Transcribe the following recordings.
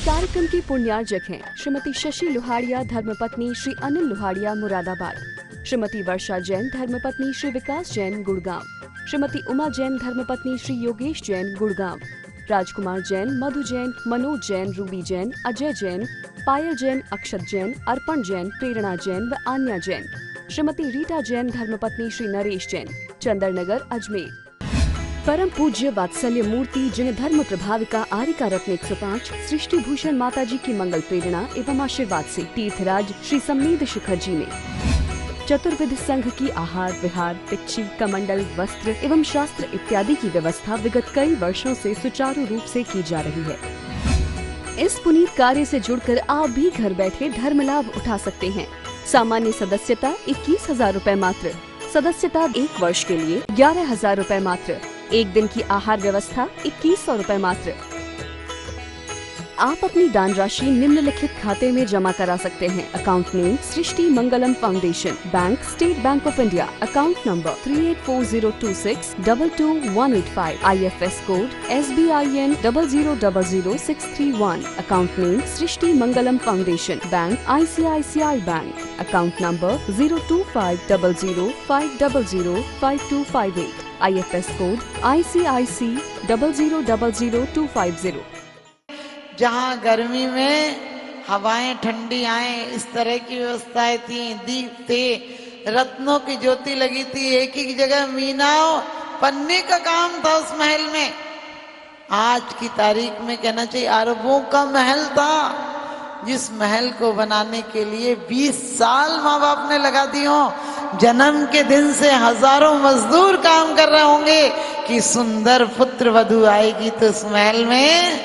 कार्यक्रम के पुण्यार्जक हैं श्रीमती शशि लोहाड़िया धर्मपत्नी श्री अनिल लोहाड़िया मुरादाबाद, श्रीमती वर्षा जैन धर्मपत्नी श्री विकास जैन गुड़गांव, श्रीमती उमा जैन धर्मपत्नी श्री योगेश जैन गुड़गांव, राजकुमार जैन, मधु जैन, मनोज जैन, रूबी जैन, अजय जैन, पायल जैन, अक्षत जैन, अर्पण जैन, प्रेरणा जैन व आन्या जैन, श्रीमती रीटा जैन धर्मपत्नी श्री नरेश जैन, चंदरनगर अजमेर। परम पूज्य वात्सल्य मूर्ति जिन धर्म प्रभाविका आरिका रत्न 105 सृष्टि भूषण माता जी की मंगल प्रेरणा एवं आशीर्वाद से तीर्थराज श्री सम्मेद शिखर जी में चतुर्विध संघ की आहार विहार, पिच्छी, कमंडल, वस्त्र एवं शास्त्र इत्यादि की व्यवस्था विगत कई वर्षों से सुचारू रूप से की जा रही है। इस पुनीत कार्य से जुड़कर आप भी घर बैठे धर्म लाभ उठा सकते हैं। सामान्य सदस्यता 21,000 रूपए मात्र, सदस्यता 1 वर्ष के लिए 11,000 रूपए मात्र, एक दिन की आहार व्यवस्था 2100 रूपए मात्र। आप अपनी दान राशि निम्नलिखित खाते में जमा करा सकते हैं। Account name Srishti Mangalam foundation, bank state bank of India, account number 384026222185, IFS code SBIN 0000631, account name Srishti Mangalam foundation, bank ICICI bank, account number 0250050052258, IFS code ICIC 0000250। जहाँ गर्मी में हवाएं ठंडी आए इस तरह की व्यवस्थाएं थी, दीप थे, रत्नों की ज्योति लगी थी, एक ही जगह मीना पन्ने का काम था उस महल में। आज की तारीख में कहना चाहिए अरबों का महल था, जिस महल को बनाने के लिए 20 साल माँ बाप ने लगा दी हो। जन्म के दिन से हजारों मजदूर काम कर रहे होंगे कि सुंदर पुत्र वधू आएगी तो उस महल में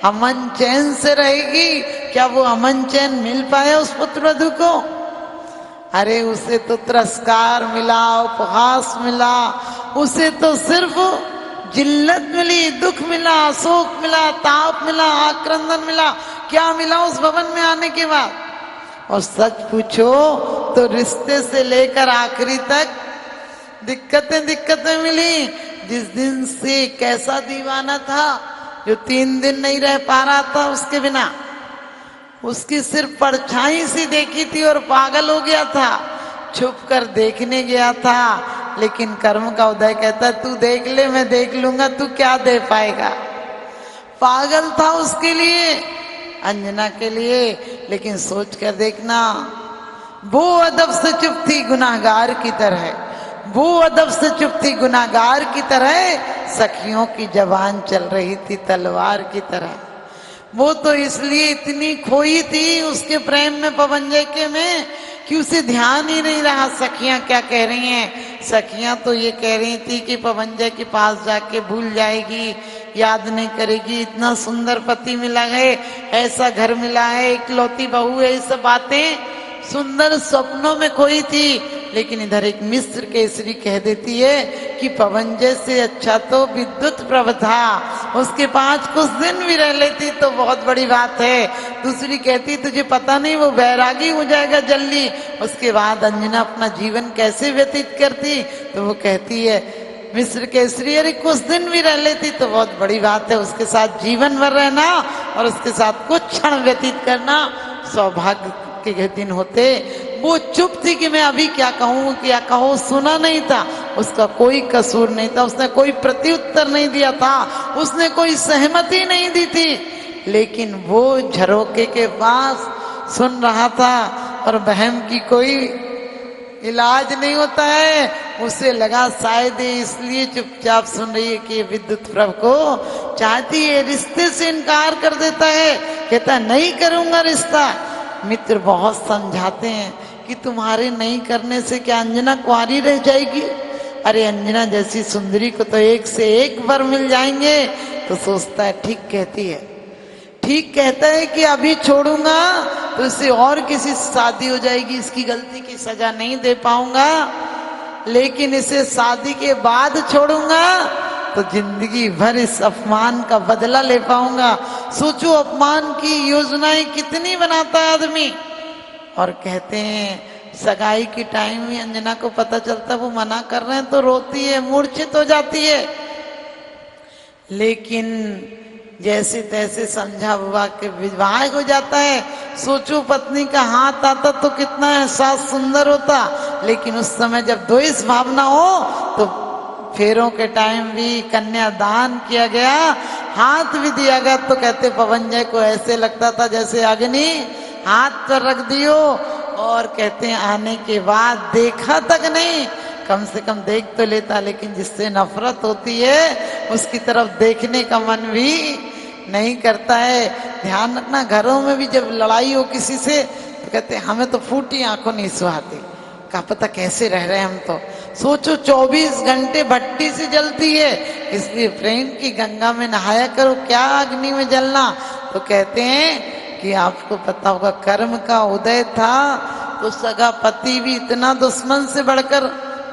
अमन चैन से रहेगी। क्या वो अमन चैन मिल पाया उस पुत्र वधू को? अरे उसे तो तिरस्कार मिला, उपहास मिला, उसे तो सिर्फ जिल्लत मिली, दुख मिला, शोक मिला, ताप मिला, आक्रंदन मिला। क्या मिला उस भवन में आने के बाद? और सच पूछो तो रिश्ते से लेकर आखिरी तक दिक्कतें मिली। जिस दिन से कैसा दीवाना था जो 3 दिन नहीं रह पा रहा था उसके बिना, उसकी सिर्फ परछाई सी देखी थी और पागल हो गया था। छुप कर देखने गया था, लेकिन कर्म का उदय कहता है तू देख ले मैं देख लूंगा, तू क्या दे पाएगा। पागल था उसके लिए, अंजना के लिए। लेकिन सोच कर देखना, वो अदब से चुप थी गुनाहगार की तरह, वो अदब से चुप थी गुनाहगार की तरह, सखियों की जबान चल रही थी तलवार की तरह। वो तो इसलिए इतनी खोई थी उसके प्रेम में, पवंजय के में, कि उसे ध्यान ही नहीं रहा सखियां क्या कह रही हैं। सखियां तो ये कह रही थी कि पवंजय के पास जाके भूल जाएगी, याद नहीं करेगी, इतना सुंदर पति मिला है, ऐसा घर मिला है, इकलौती बहू है, ये सब बातें सुंदर स्वप्नों में खोई थी। लेकिन इधर एक मिस्र केसरी कह देती है कि पवंजय से अच्छा तो विद्युत प्रभ था, उसके पास कुछ दिन भी रह लेती तो बहुत बड़ी बात है। दूसरी कहती तुझे पता नहीं वो बैरागी हो जाएगा जल्दी, उसके बाद अंजना अपना जीवन कैसे व्यतीत करती। तो वो कहती है मिस्र केसरी अरे कुछ दिन भी रह लेती तो बहुत बड़ी बात है, उसके साथ जीवन भर रहना और उसके साथ कुछ क्षण व्यतीत करना सौभाग्य के दिन होते। वो चुप थी कि मैं अभी क्या कहूँ क्या कहूँ, सुना नहीं था, उसका कोई कसूर नहीं था, उसने कोई प्रत्युत्तर नहीं दिया था, उसने कोई सहमति नहीं दी थी। लेकिन वो झरोके के पास सुन रहा था और बहम की कोई इलाज नहीं होता है। उसे लगा शायद इसलिए चुपचाप सुन रही है कि विद्युत प्रभ को चाहती है, रिश्ते से इनकार कर देता है, कहता नहीं करूंगा रिश्ता। मित्र बहुत समझाते हैं कि तुम्हारे नहीं करने से क्या अंजना कुंवारी रह जाएगी? अरे अंजना जैसी सुंदरी को तो एक से एक वर मिल जाएंगे। तो सोचता है ठीक कहती है, ठीक कहता है कि अभी छोड़ूंगा तो इससे और किसी से शादी हो जाएगी, इसकी गलती की सजा नहीं दे पाऊंगा, लेकिन इसे शादी के बाद छोड़ूंगा तो जिंदगी भर इस अपमान का बदला ले पाऊंगा। सोचो अपमान की योजनाएं कितनी बनाता है आदमी। और कहते हैं सगाई की टाइम ही अंजना को पता चलता वो मना कर रहे हैं तो रोती है, मूर्छित हो जाती है। लेकिन जैसे तैसे समझा बुआ के विवाह हो जाता है। सोचो पत्नी का हाथ आता तो कितना एहसास सुंदर होता, लेकिन उस समय जब द्वेष भावना हो तो फेरों के टाइम भी कन्यादान किया गया, हाथ भी दिया गया, तो कहते पवनजय को ऐसे लगता था जैसे अग्नि हाथ पर रख दियो। और कहते हैं आने के बाद देखा तक नहीं, कम से कम देख तो लेता, लेकिन जिससे नफरत होती है उसकी तरफ देखने का मन भी नहीं करता है। ध्यान रखना, घरों में भी जब लड़ाई हो किसी से तो कहते हैं हमें तो फूटी आंखों नहीं सुहाती, क्या पता कैसे रह रहे हैं हम। तो सोचो 24 घंटे भट्टी से जलती है, इसलिए प्रेम की गंगा में नहाया करो, क्या अग्नि में जलना। तो कहते हैं कि आपको पता होगा कर्म का उदय था तो सगा पति भी इतना दुश्मन से बढ़कर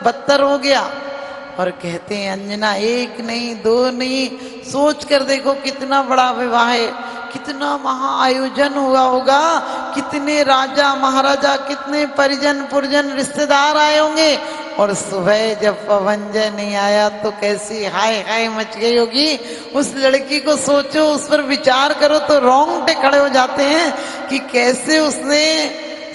बदतर हो गया। और कहते हैं अंजना एक नहीं दो नहीं, सोच कर देखो कितना बड़ा विवाह है, कितना महा आयोजन हुआ होगा, कितने राजा महाराजा, कितने परिजन पुरजन रिश्तेदार आए होंगे। और सुबह जब पवनजय नहीं आया तो कैसी हाय हाय मच गई होगी उस लड़की को। सोचो, उस पर विचार करो तो रोंगटे खड़े हो जाते हैं कि कैसे उसने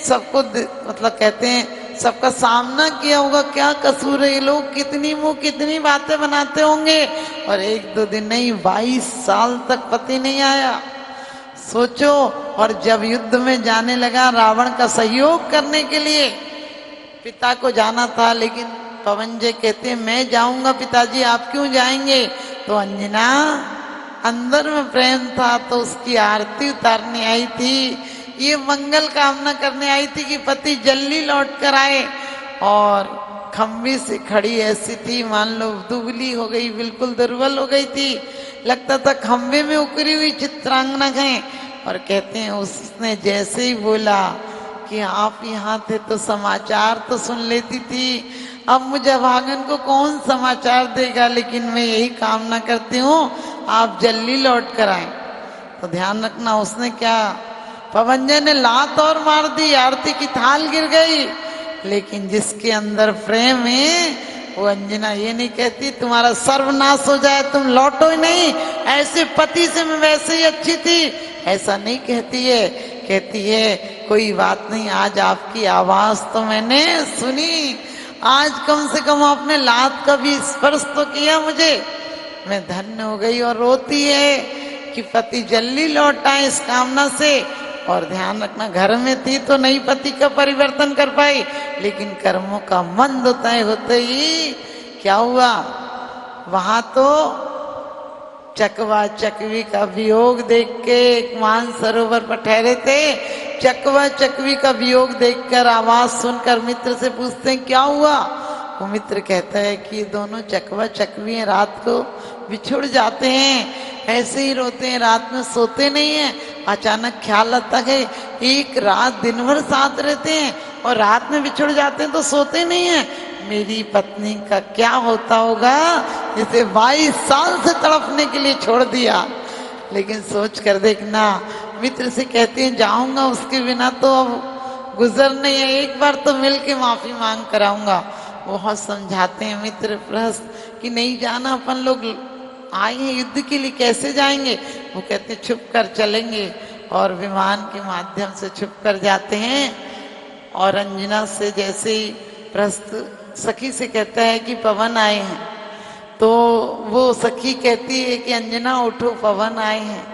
सबको मतलब कहते हैं सबका सामना किया होगा, क्या कसूर है, ये लोग कितनी मुंह कितनी बातें बनाते होंगे। और एक दो दिन नहीं 22 साल तक पति नहीं आया, सोचो। और जब युद्ध में जाने लगा रावण का सहयोग करने के लिए, पिता को जाना था, लेकिन पवनजय कहते हैं मैं जाऊंगा पिताजी, आप क्यों जाएंगे। तो अंजना अंदर में प्रेम था तो उसकी आरती उतारने आई थी, ये मंगल कामना करने आई थी कि पति जल्दी लौट कर आए। और खम्बे से खड़ी ऐसी थी मान लो दुबली हो गई, बिल्कुल दुर्बल हो गई थी, लगता था खम्बे में उकरी हुई चित्रांगना है। और कहते हैं उसने जैसे ही बोला कि आप यहाँ थे तो समाचार तो सुन लेती थी, अब मुझे भागन को कौन समाचार देगा, लेकिन मैं यही कामना करती हूँ आप जल्दी लौट कर आए। तो ध्यान रखना, उसने क्या, पवनजय ने लात और मार दी, आरती की थाल गिर गई, लेकिन जिसके अंदर प्रेम है वो अंजना ये नहीं कहती तुम्हारा सर्वनाश हो जाए तुम लौटो ही नहीं, ऐसे पति से मैं वैसे ही अच्छी थी, ऐसा नहीं कहती है। कहती है कोई बात नहीं, आज आपकी आवाज तो मैंने सुनी, आज कम से कम आपने लात का भी स्पर्श तो किया, मुझे मैं धन्य हो गई। और रोती है कि पति जल्दी लौट आए इस कामना से। और ध्यान रखना, घर में थी तो नहीं पति का परिवर्तन कर पाई, लेकिन कर्मों का मंद तय होते ही क्या हुआ, वहां तो चकवा चकवी का वियोग देख के एक मानसरोवर पर ठहरे थे, चकवा चकवी का वियोग देखकर आवाज सुनकर मित्र से पूछते हैं क्या हुआ। वो मित्र कहता है कि दोनों चकवा चकवी हैं, रात को बिछुड़ जाते हैं, ऐसे ही रोते हैं, रात में सोते नहीं हैं। अचानक ख्याल आता है एक रात दिन भर साथ रहते हैं और रात में बिछुड़ जाते हैं तो सोते नहीं हैं, मेरी पत्नी का क्या होता होगा जिसे 22 साल से तड़पने के लिए छोड़ दिया। लेकिन सोच कर देखना, मित्र से कहते हैं जाऊंगा उसके बिना तो अब गुजर नहीं है, एक बार तो मिल के माफी मांग कराऊंगा। बहुत समझाते हैं मित्र प्रहस्त कि नहीं जाना, अपन लोग आए हैं युद्ध के लिए, कैसे जाएंगे। वो कहते हैं छुप कर चलेंगे, और विमान के माध्यम से छुप कर जाते हैं। और अंजना से जैसे ही प्रहस्त सखी से कहता है कि पवन आए हैं, तो वो सखी कहती है कि अंजना उठो पवन आए हैं।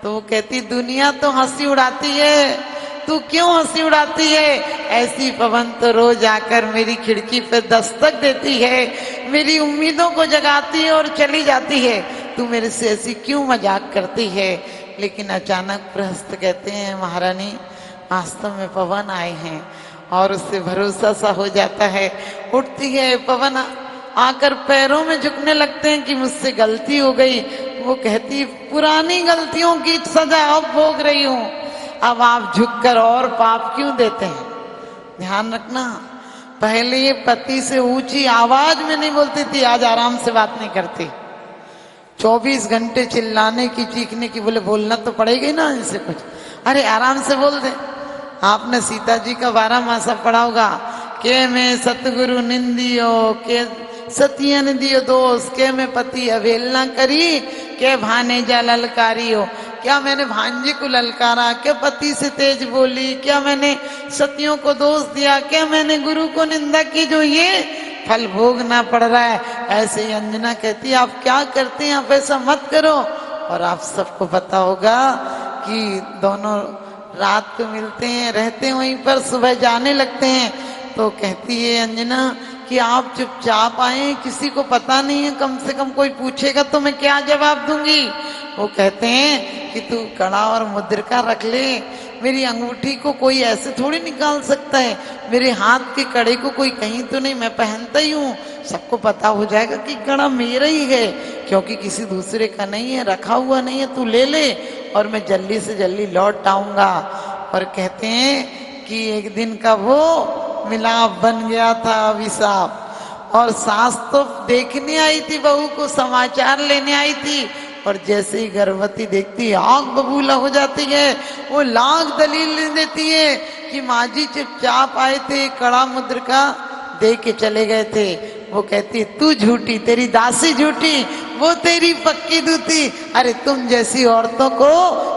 तो वो कहती दुनिया तो हंसी उड़ाती है, तू क्यों हंसी उड़ाती है, ऐसी पवन तो रोज आकर मेरी खिड़की पे दस्तक देती है, मेरी उम्मीदों को जगाती है और चली जाती है, तू मेरे से ऐसी क्यों मजाक करती है। लेकिन अचानक प्रहस्त कहते हैं महारानी वास्तव में पवन आए हैं, और उससे भरोसा सा हो जाता है। उठती है पवन आकर पैरों में झुकने लगते हैं कि मुझसे गलती हो गई। वो कहती पुरानी गलतियों की सजा अब भोग रही हूँ, अब आप झुककर और पाप क्यों देते हैं। ध्यान रखना, पहले ये पति से ऊंची आवाज में नहीं बोलती थी, आज आराम से बात नहीं करती। 24 घंटे चिल्लाने की चीखने की, बोले बोलना तो पड़ेगा ही ना इनसे कुछ, अरे आराम से बोल दे। आपने सीता जी का 12 मासा पढ़ा होगा के मैं सतगुरु निंदियो के सतियन दियो दोष, के मैं पति अवहेलना करी, के भाने जा ललकारियो। क्या मैंने भांजे को ललकारा, क्या पति से तेज बोली, क्या मैंने सतियों को दोष दिया, क्या मैंने गुरु को निंदा की जो ये फल भोगना पड़ रहा है। ऐसे ही अंजना कहती है आप क्या करते हैं, आप ऐसा मत करो। और आप सबको पता होगा कि दोनों रात को मिलते हैं, रहते हैं वहीं पर, सुबह जाने लगते हैं। तो कहती है अंजना कि आप चुपचाप आए, किसी को पता नहीं है, कम से कम कोई पूछेगा तो मैं क्या जवाब दूंगी। वो कहते हैं कि तू कड़ा और मुद्रिका रख ले, मेरी अंगूठी को कोई ऐसे थोड़ी निकाल सकता है, मेरे हाथ के कड़े को कोई कहीं तो नहीं, मैं पहनता ही हूँ, सबको पता हो जाएगा कि कड़ा मेरा ही है, क्योंकि किसी दूसरे का नहीं है, रखा हुआ नहीं है, तू ले ले और मैं जल्दी से जल्दी लौट आऊंगा। और कहते हैं कि एक दिन का वो मिलाप बन गया था अभिशाप। और सास तो देखने आई थी बहू को, समाचार लेने आई थी, और जैसे ही गर्भवती देखती है आग बबूला हो जाती है। वो लाख दलील देती है कि माँ जी चुपचाप आए थे, कड़ा मुद्रिका दे के चले गए थे। वो कहती है तू झूठी, तेरी दासी झूठी, वो तेरी पक्की दूती। अरे तुम जैसी औरतों को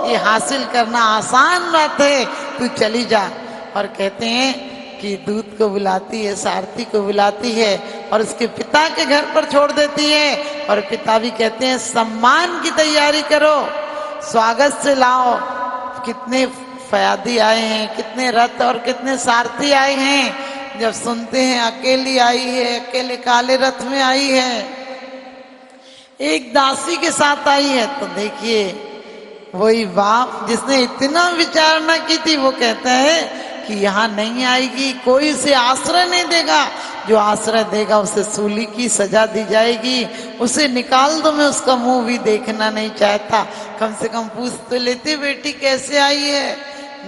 ये हासिल करना आसान बात है, तू चली जा। और कहते हैं कि दूत को बुलाती है, सारथी को बुलाती है और उसके पिता के घर पर छोड़ देती है। और पिता भी कहते हैं सम्मान की तैयारी करो, स्वागत से लाओ। कितने फयादी आए हैं, कितने रथ और कितने सारथी आए हैं। जब सुनते हैं अकेली आई है, अकेले काले रथ में आई है, एक दासी के साथ आई है, तो देखिए वही बाप जिसने इतना विचार न की थी, वो कहता है कि यहाँ नहीं आएगी, कोई उसे आश्रय नहीं देगा, जो आश्रय देगा उसे सूली की सजा दी जाएगी, उसे निकाल दो, मैं उसका मुंह भी देखना नहीं चाहता। कम से कम पूछ तो लेते बेटी कैसे आई है।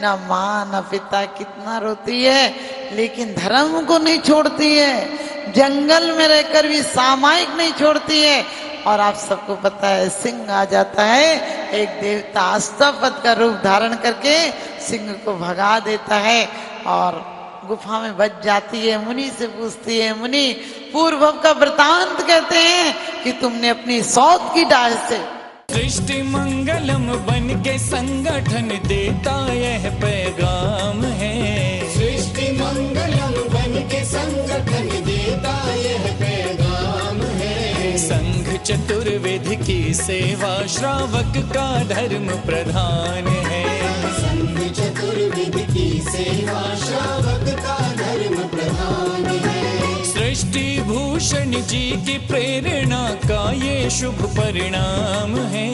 ना माँ ना पिता, कितना रोती है, लेकिन धर्म को नहीं छोड़ती है, जंगल में रहकर भी सामायिक नहीं छोड़ती है। और आप सबको पता है सिंह आ जाता है, एक देवता अष्टपद का रूप धारण करके सिंह को भगा देता है और गुफा में बच जाती है। मुनि से पूछती है, मुनि पूर्व का वृतांत कहते हैं कि तुमने अपनी सौत की डाल से सृष्टि मंगलम बन के संगठन देता यह पैगाम है। सृष्टि मंगलम बन के संगठन देता यह पैगाम है। संघ चतुर्वेद की सेवा श्रावक का धर्म प्रधान है। संघ चतुर्वेद की सेवा श्रावक का धर्म प्रधान है। सृष्टि भूषण जी की प्रेरणा का ये शुभ परिणाम है।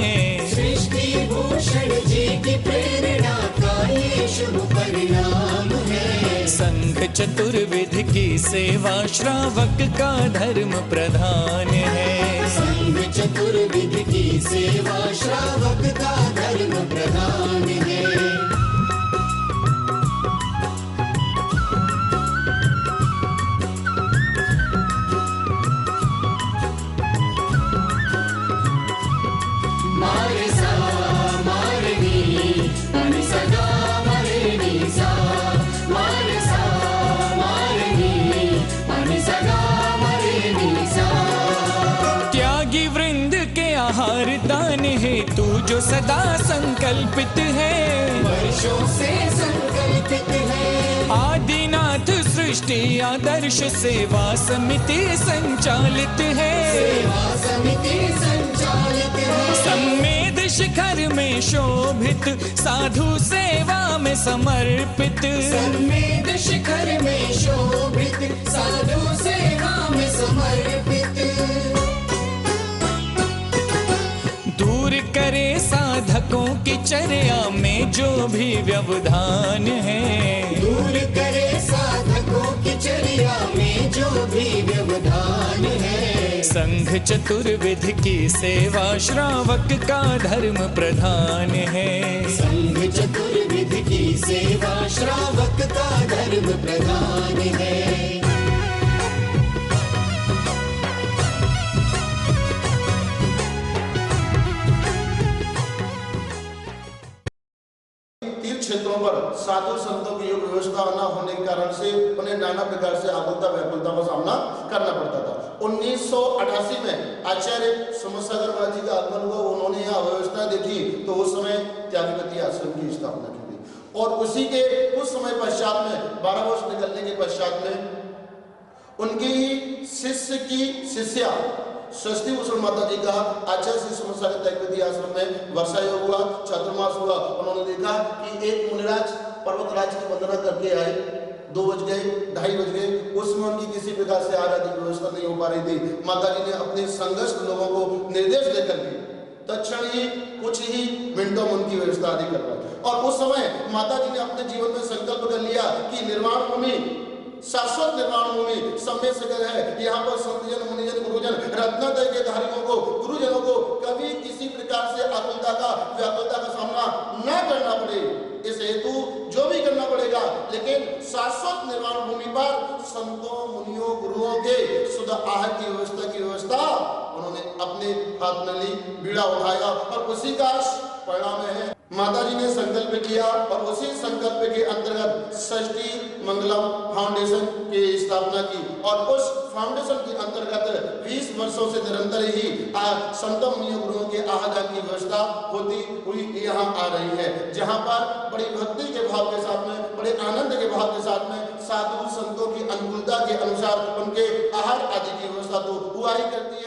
सृष्टि भूषण जी की प्रेरणा का ये शुभ परिणाम है। संघ चतुर्वेद की सेवा श्रावक का धर्म प्रधान है। संघ चतुर्वेद की सेवा श्रावक का धर्म प्रधान है। मारे सा मारे नी मनि सदा मारे नी सा, मारे सा मारे नी मनि सदा मारे नी सा। त्यागी वृंद के आहार दान है तू जो सदा संकल्पित है। वर्षों से संकल्पित है। आदिनाथ सृष्टि आदर्श सेवा समिति संचालित है। सेवा समिति संचालित है। सम्मेद शिखर में शोभित साधु सेवा में समर्पित। सम्मेद शिखर में शोभित साधु सेवा में समर्पित। दूर करे साधकों की चर्या में जो भी व्यवधान है। दूर करे साधकों की चर्या में जो भी व्यवधान है। संघ चतुर्विध की सेवा श्रावक का धर्म प्रधान है। संघ चतुर्विध की सेवा श्रावक का धर्म प्रधान है। तीर्थ क्षेत्रों पर साधु संतों की योग व्यवस्था न होने के कारण से उन्हें नाना प्रकार से आकुलता व्याकुलता का सामना करना पड़ता था। 1988 में आचार्य समसागर महाराज जी का आगमन हुआ, उन्होंने यहाँ व्यवस्था देखी तो उस समय त्यागपति आश्रम की स्थापना की गई। और उसी के कुछ समय पश्चात में 12 वर्ष निकलने के पश्चात में उनकी ही शिष्य की शिष्या स्वस्ति भूषण माता जी का आचार्य श्री समसागर त्यागपति आश्रम में वर्षा योग हुआ, चातुर्मास हुआ। उन्होंने देखा कि एक मुनिराज पर्वतराज की वंदना करके आए, 2 बज गए, 2:30 बज गए, उसमें उनकी किसी प्रकार से आराध्य व्यवस्था नहीं हो पा रही थी। माता जी ने अपने संघर्ष लोगों को निर्देश देकर के तत्क्षण ही कुछ ही मिनटों में उनकी व्यवस्था आदि करवाई। और उस समय माता जी ने अपने जीवन में संकल्प कर लिया कि निर्वाण भूमि, शाश्वत निर्वाण भूमि सम्य सगर है। यहाँ पर संतजन, मुनिजन, गुरुजन, रत्नत्रय के धारियों को, गुरुजनों को कभी किसी प्रकार से आकुलता का व्याकुलता का सामना न करना पड़े, इस हेतु जो भी करना पड़ेगा, लेकिन शाश्वत निर्वाण भूमि पर संतों, मुनियों, गुरुओं के शुद्ध आहार की व्यवस्था उन्होंने अपने हाथ में ली, बीड़ा उठाया और उसी का परिणाम है माता जी ने संकल्प किया। और उसी संकल्प के अंतर्गत षष्ठी मंगलम फाउंडेशन की स्थापना की। और उस फाउंडेशन के अंतर्गत 20 वर्षों से निरंतर ही संतों, मुनियों, गुरुओं के आहार की व्यवस्था होती हुई यहाँ आ रही है, जहाँ पर बड़ी भक्ति के भाव के साथ में, बड़े आनंद के भाव के साथ में साधु संतों की अनुकूलता के अनुसार उनके आहार आदि की व्यवस्था तो हुआ ही करती है।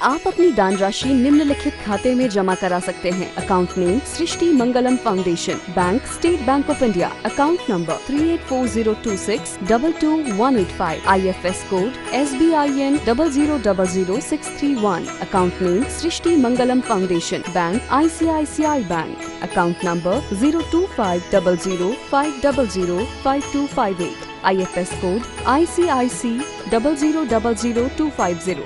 आप अपनी दान राशि निम्नलिखित खाते में जमा करा सकते हैं। Account name Srishti Mangalam foundation, bank state bank of India, account number 384026222185, IFS code SBIN 0000631, account name Srishti Mangalam foundation, bank ICICI bank, account number 02500500528, IFS code ICIC 0000250।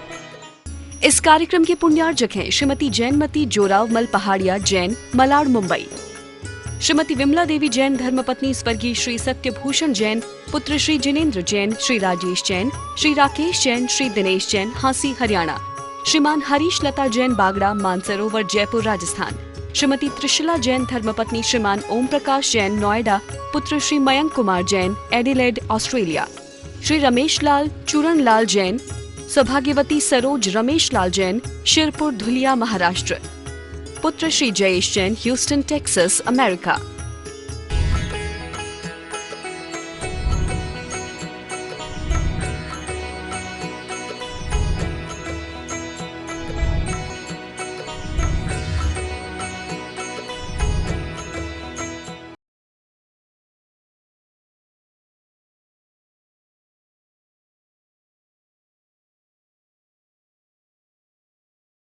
इस कार्यक्रम के पुण्यार्जक हैं श्रीमती जैनमती जोरावमल पहाड़िया जैन, मलाड, मुंबई। श्रीमती विमला देवी जैन धर्मपत्नी स्वर्गीय श्री सत्यभूषण जैन, पुत्र श्री जिनेन्द्र जैन, श्री राजेश जैन, श्री राकेश जैन, श्री दिनेश जैन, हांसी, हरियाणा। श्रीमान हरीश लता जैन बागड़ा, मानसरोवर, जयपुर, राजस्थान। श्रीमती त्रिशला जैन धर्मपत्नी श्रीमान ओम प्रकाश जैन, नोएडा, पुत्र श्री मयंक कुमार जैन, एडिलेड, ऑस्ट्रेलिया। श्री रमेश लाल चूरण लाल जैन, सौभाग्यवती सरोज रमेश लाल जैन, शिरपुर, धुलिया, महाराष्ट्र। पुत्र Shri Jayesh Jain, Houston, Texas, America.